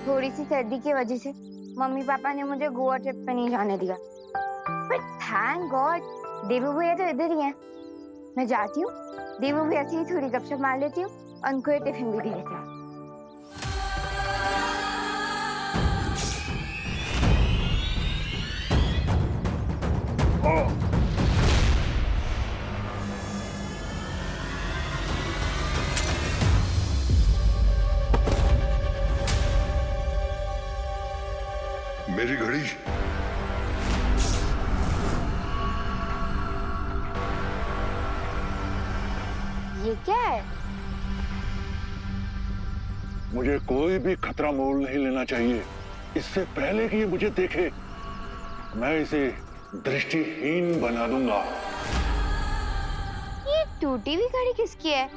थोड़ी सी सर्दी की वजह से मम्मी पापा ने मुझे गोवा ट्रिप पे नहीं जाने दिया। बट थैंक गॉड देवू भैया तो इधर ही हैं। मैं जाती हूँ, देवू भैया से ही थोड़ी गपशप मार लेती हूँ और उनको ये टिफिन भी दे देती हूँ। मेरी घड़ी। ये क्या है? मुझे कोई भी खतरा मोल नहीं लेना चाहिए इससे पहले कि ये मुझे देखे। मैं इसे दृष्टिहीन बना दूंगा। ये टूटी हुई घड़ी किसकी है?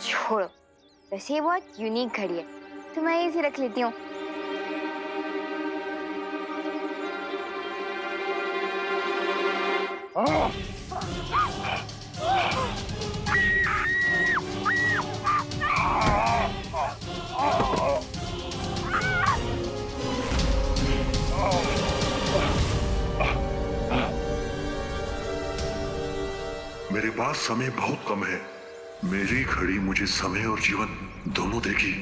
छोड़ो, वैसे ये बहुत यूनिक घड़ी है तो मैं इसे रख लेती हूँ। मेरे पास समय बहुत कम है। मेरी घड़ी मुझे समय और जीवन दोनों देगी।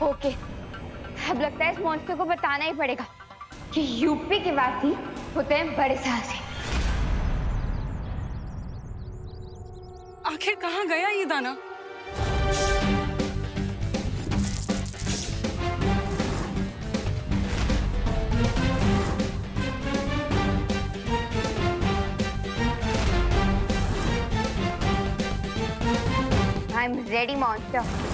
ओके, अब लगता है इस मॉन्स्टर को बताना ही पड़ेगा कि यूपी के वासी होते हैं बड़े साहसी। आखिर कहाँ गया ये दाना? I am ready monster.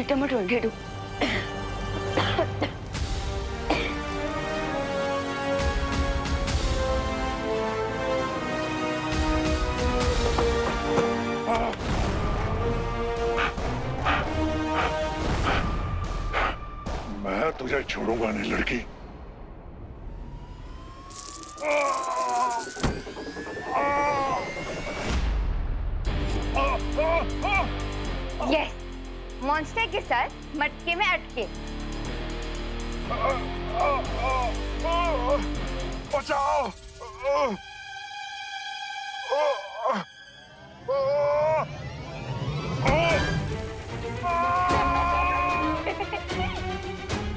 Tomato ढेडू मैं तुझे छोड़ूंगा नहीं लड़की। यस, मॉन्स्टर के साथ मटके में अटके। बचाओ!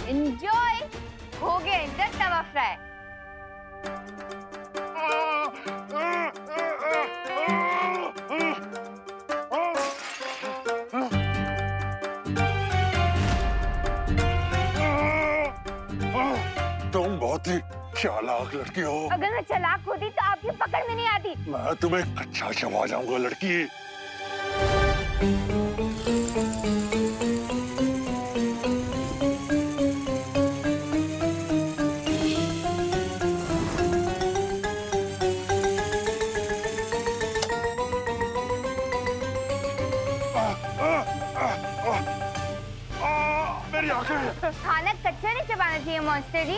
एंजॉय, हो गया इधर तवा फ्राई। चालाक लड़की हो। अगर मैं चालाक होती तो आपकी पकड़ में नहीं आती। मैं तुम्हें अच्छा चबा जाऊंगा लड़की। मेरी आंखें। खाना कच्चा नहीं चबाना चाहिए मॉन्स्टर जी,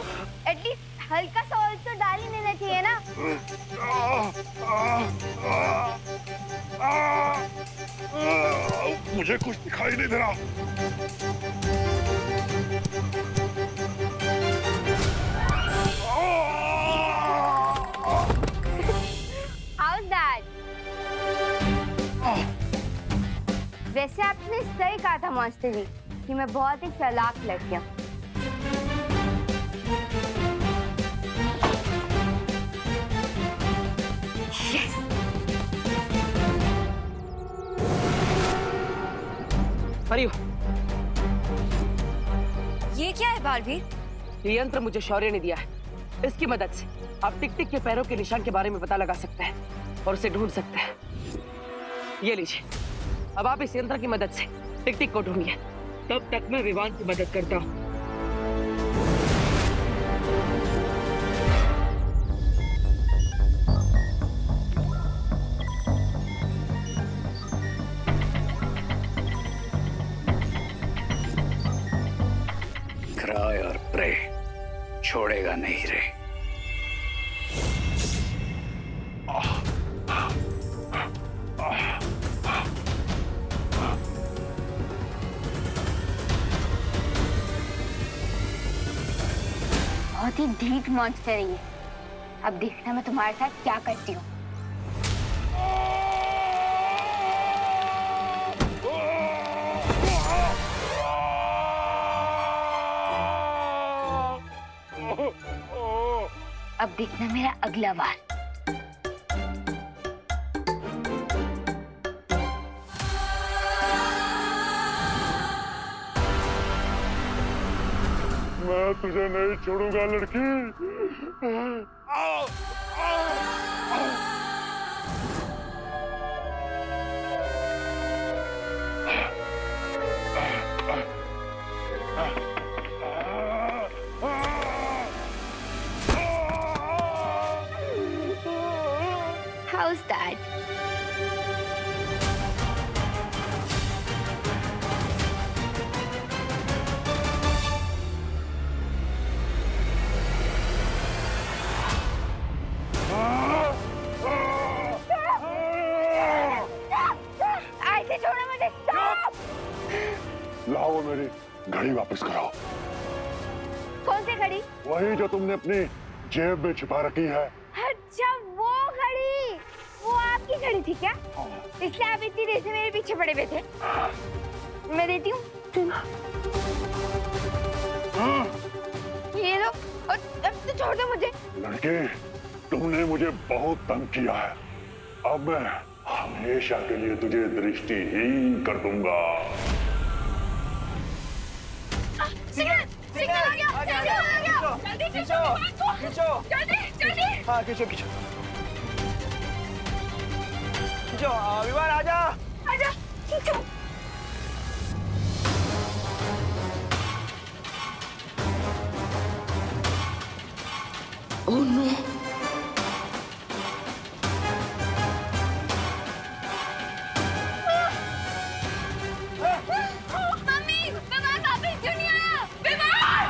एटलीस्ट हल्का सा ऑयल तो डाल ही देना चाहिए ना। मुझे कुछ दिखाई नहीं दे रहा। How's that? वैसे आपने सही कहा था मॉन्स्टर जी कि मैं बहुत ही चालाक लड़की हूँ। Yes! हरियो, ये क्या है बालवीर? ये यंत्र मुझे शौर्य ने दिया है। इसकी मदद से आप टिक टिक के पैरों के निशान के बारे में पता लगा सकते हैं और उसे ढूंढ सकते हैं। ये लीजिए, अब आप इस यंत्र की मदद से टिक टिक को ढूंढिए। तब तक मैं विवान की मदद करता हूँ। क्राय और प्रे छोड़ेगा नहीं रे। बहुत ही ढीठ मॉन्स्टर है ये। अब देखना मैं तुम्हारे साथ क्या करती हूँ। अब देखना मेरा अगला वार। मैं तुझे नहीं छोड़ूंगा लड़की। How's that? ऐसे छोड़ो मुझे। Stop! लाओ मेरी घड़ी वापस कराओ। कौन सी घड़ी? वही जो तुमने अपनी जेब में छिपा रखी है। अच्छा वो घड़ी, वो आपकी घड़ी थी क्या? इसलिए आप इतनी देर से मेरे पीछे पड़े हुए थे। मैं देती हूँ। ये लो, और अब तो छोड़ दो मुझे। लड़के, तुमने मुझे बहुत तंग किया है। अब मैं हमेशा के लिए तुझे दृष्टिहीन कर दूंगा। सिग्नल आ गया, सिग्नल आ गया। जल्दी खींचो, जल्दी, जल्दी। हाँ खींचो खींचो खींचो। विवान आजा। आजा, खींचो। Oh no! मम्मी, विवान वापस क्यों नहीं आया? विवान!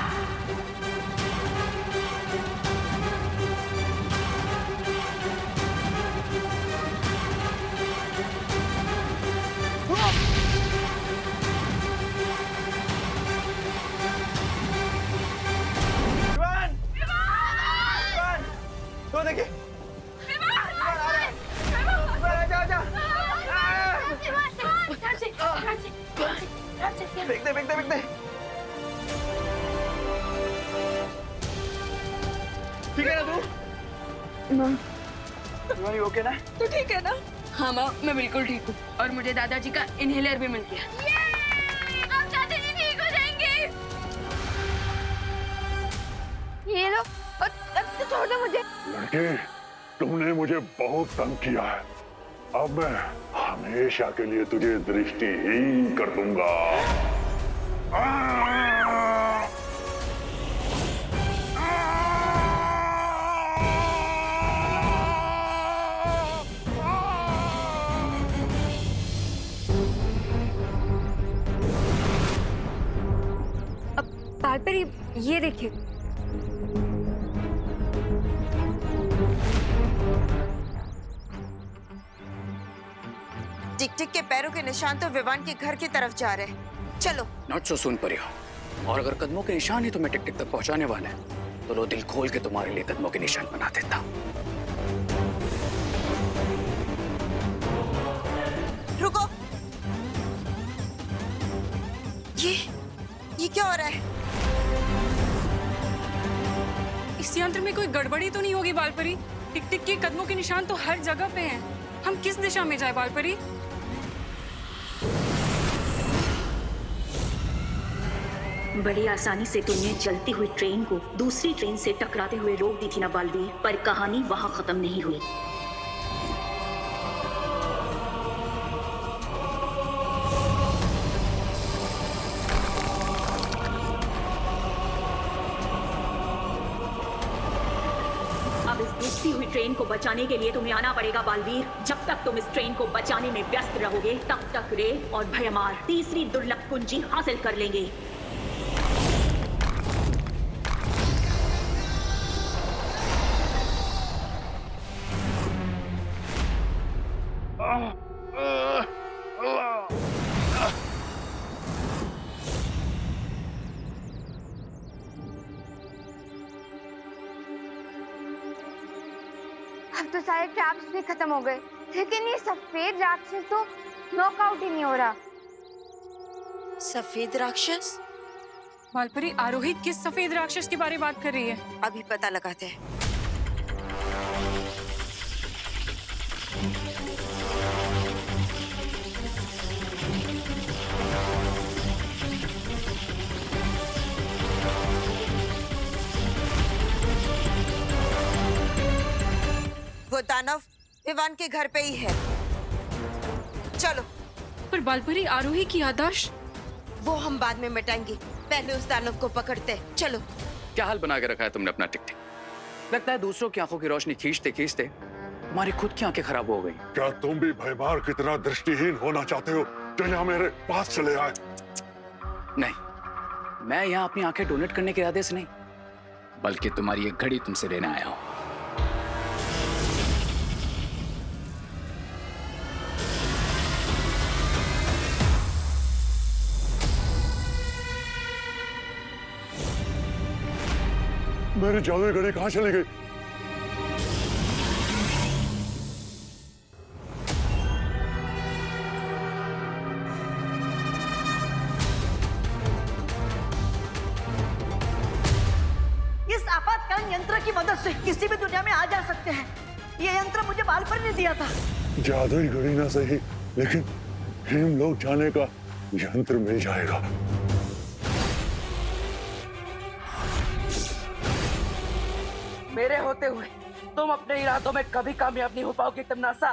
विवान विवान तो देखिए। विवान आजा आजा। फेंक दे फेंक दे फेंक दे। ठीक है ना तू? विवान ओके ना? तो ठीक है ना? हाँ माँ, मैं बिल्कुल ठीक हूँ और मुझे दादाजी का इनहेलर भी मिल गया। अब दादाजी ठीक हो जाएंगे। ये लो, और अब तो छोड़ दो मुझे। लड़के, तुमने मुझे बहुत तंग किया है। अब मैं हमेशा के लिए तुझे दृष्टिहीन कर दूंगा। बाल पर ये देखिए। टिक टिक के पैरों के निशान तो विवान के घर की तरफ जा रहे हैं। चलो। नॉट सो सुन परियो। और अगर कदमों के निशान ही तुम्हें टिक टिक तक पहुंचाने वाले हैं, तो लो दिल खोल के तुम्हारे लिए कदमों के निशान बना देता। रुको। ये क्या हो रहा है? इस यंत्र में कोई गड़बड़ी तो नहीं होगी बालपरी? टिक टिक के कदमों के निशान तो हर जगह पे हैं। हम किस दिशा में जाए बालपरी? बड़ी आसानी से तुमने चलती हुई ट्रेन को दूसरी ट्रेन से टकराते हुए रोक दी थी ना बालवीर, पर कहानी वहां खत्म नहीं हुई। अब इस डूबती हुई ट्रेन को बचाने के लिए तुम्हें आना पड़ेगा बालवीर। जब तक तुम इस ट्रेन को बचाने में व्यस्त रहोगे, तब तक रे और भयमार तीसरी दुर्लभ कुंजी हासिल कर लेंगे। अब तो सारे ट्रैप्स भी खत्म हो गए, लेकिन ये सफेद राक्षस तो नॉकआउट ही नहीं हो रहा। सफेद राक्षस? बालपरी, आरोही किस सफेद राक्षस के बारे में बात कर रही है? अभी पता लगाते हैं। वो दानव विवान के घर पे ही है। चलो। पर बालपरी, आरोही की याददाश्त? वो हम बाद में मिटाएंगे, पहले उस दानव को पकड़ते हैं। चलो। क्या हाल बना के रखा है तुमने अपना टिक टिक? लगता है दूसरों की आंखों की रोशनी खींचते खींचते तुम्हारी खुद की आंखें खराब हो गई। क्या तुम भी भयमार की तरह दृष्टिहीन होना चाहते हो जो यहाँ मेरे पास चले आए? नहीं, मैं यहाँ अपनी आंखें डोनेट करने के इरादे से नहीं, बल्कि तुम्हारी एक घड़ी तुमसे लेने आया हूँ। मेरी जादुई घड़ी कहाँ चली गई? इस आपातकालीन यंत्र की मदद से किसी भी दुनिया में आ जा सकते हैं। ये यंत्र मुझे बालपरी ने दिया था। जादुई घड़ी ना सही, लेकिन हिम लोग जाने का यंत्र मिल जाएगा। मेरे होते हुए तुम अपने इरादों में कभी कामयाब नहीं हो पाओगे तमनासा।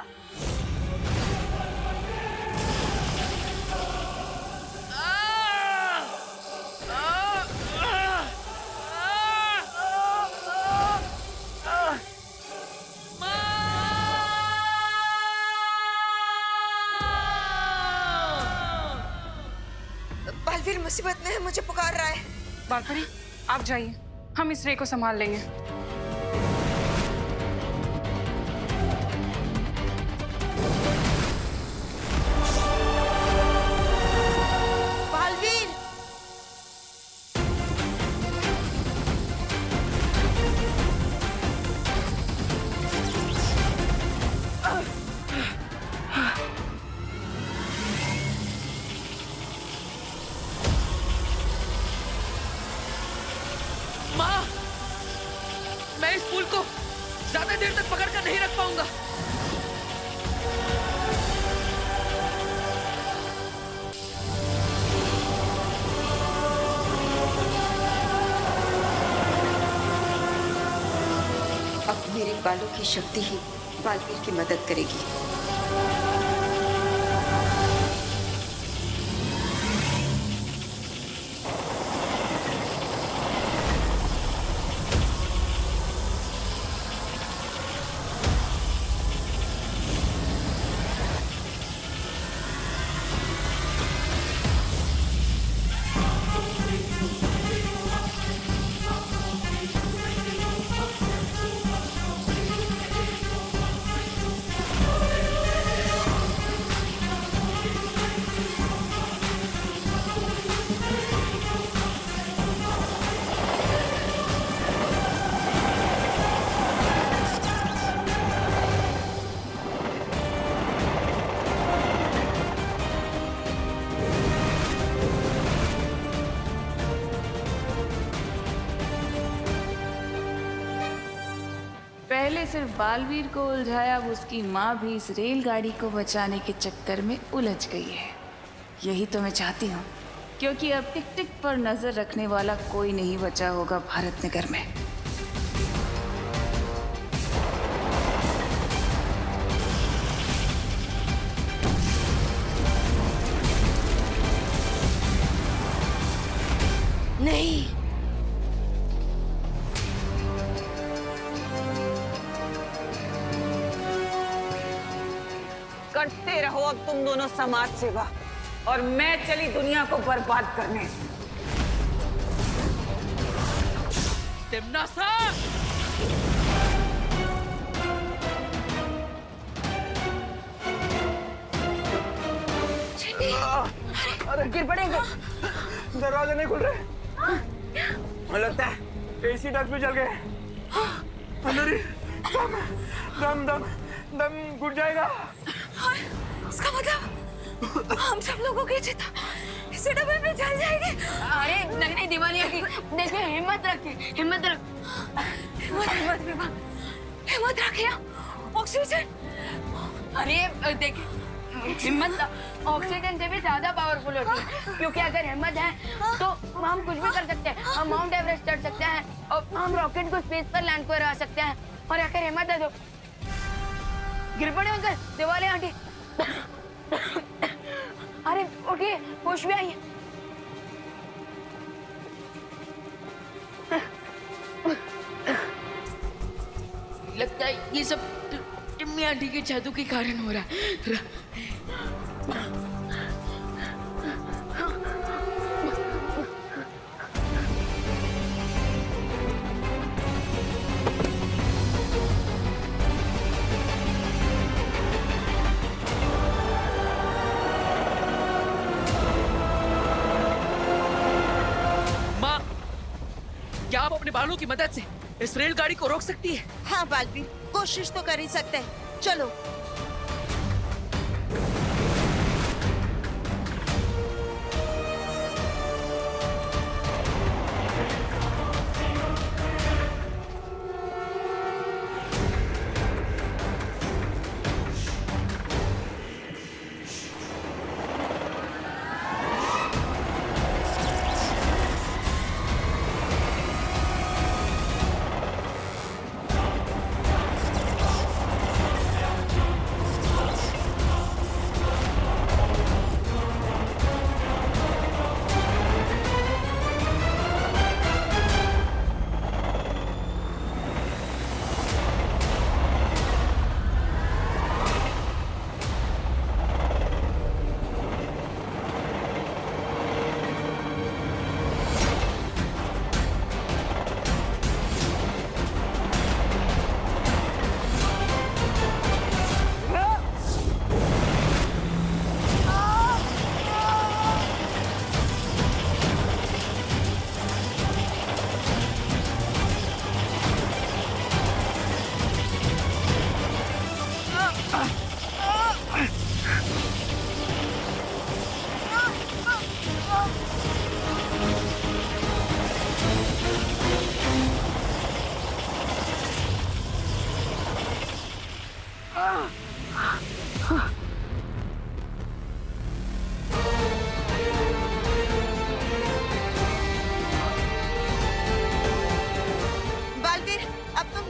बालवीर मुसीबत में है, मुझे पुकार रहा है। बालपरी, आप जाइए, हम इस रे को संभाल लेंगे। बालवीर! माँ, मैं इस फूल को बालों की शक्ति ही बालवीर की मदद करेगी। पहले सिर्फ बालवीर को उलझाया, अब उसकी माँ भी इस रेलगाड़ी को बचाने के चक्कर में उलझ गई है। यही तो मैं चाहती हूँ, क्योंकि अब टिक टिक पर नजर रखने वाला कोई नहीं बचा होगा भारत नगर में। नहीं, करते रहो अब तुम दोनों समाज सेवा, और मैं चली दुनिया को बर्बाद करने। तिम्नासा! अरे गिर पड़ेंगे। दरवाजे नहीं खुल रहे। मुझे लगता है एसी डक्ट भी जल गए। अंदर ही दम दम दम घुट जाएगा। इसका मतलब हम सब लोगों की चिता इसी डब्बे में जल जाएगी। अरे नहीं नहीं दिवालिया की, देखिए हिम्मत रखिए, हिम्मत रख, हिम्मत विभा, हिम्मत रखिए। ऑक्सीजन, अरे देखिए हिम्मत ऑक्सीजन से भी ज्यादा पावरफुल होती है, क्योंकि अगर हिम्मत है तो हम कुछ भी कर सकते हैं। हम माउंट एवरेस्ट चढ़ सकते हैं और हम रॉकेट को स्पेस पर लैंड करवा सकते हैं। और अगर हिम्मत है तो गिर पड़े अंकल, दिवाली आंटी। अरे उठिए, होश में आइए। लगता है ये सब टिम्मी आंटी के जादू के कारण हो रहा है। माँ, क्या आप अपने बालों की मदद से इस रेलगाड़ी को रोक सकती है? हाँ बालवीर, कोशिश तो कर ही सकते हैं। चलो।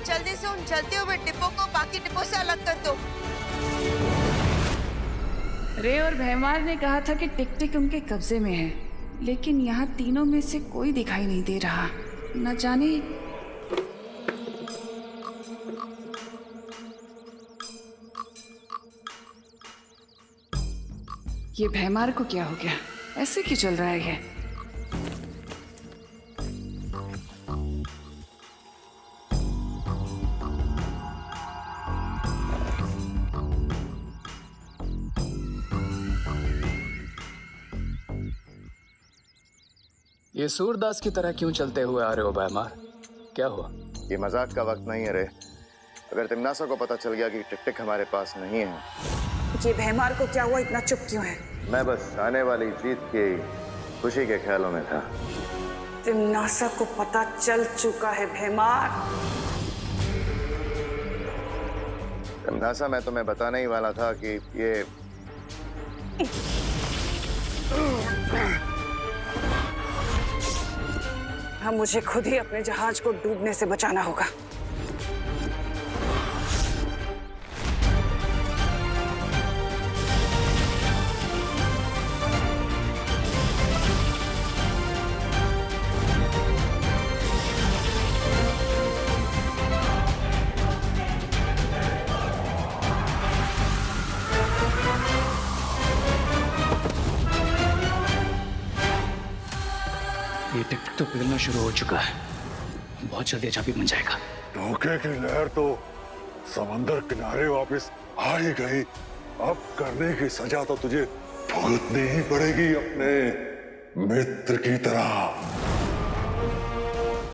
जल्दी से उन जलते हुए रे और भैमार ने कहा था कि टिक टिक उनके कब्जे में है, लेकिन यहाँ तीनों में से कोई दिखाई नहीं दे रहा। न जाने ये भैमार को क्या हो गया, ऐसे क्यों चल रहा है ये? ये सूरदास की तरह क्यों चलते हुए आ रहे हो भैमार? क्या हुआ? ये मजाक का वक्त नहीं है रे। अगर तिमनासा को पता चल गया कि टिक टिक हमारे पास नहीं है। ये भैमार को क्या हुआ, इतना चुप क्यों है? मैं बस आने वाली जीत की खुशी के ख्यालों में था। तिमनासा को पता चल चुका है भैमार। तिमनासा, मैं तुम्हें बताने ही वाला था कि ये हम मुझे खुद ही अपने जहाज को डूबने से बचाना होगा। ये टिक टिक तो पिघलना शुरू हो चुका है, बहुत जल्दी चाबी बन जाएगा। धोखे की लहर तो समंदर किनारे वापस आ ही गई। अब करने की सजा तो तुझे भुगतनी ही पड़ेगी अपने मित्र की तरह।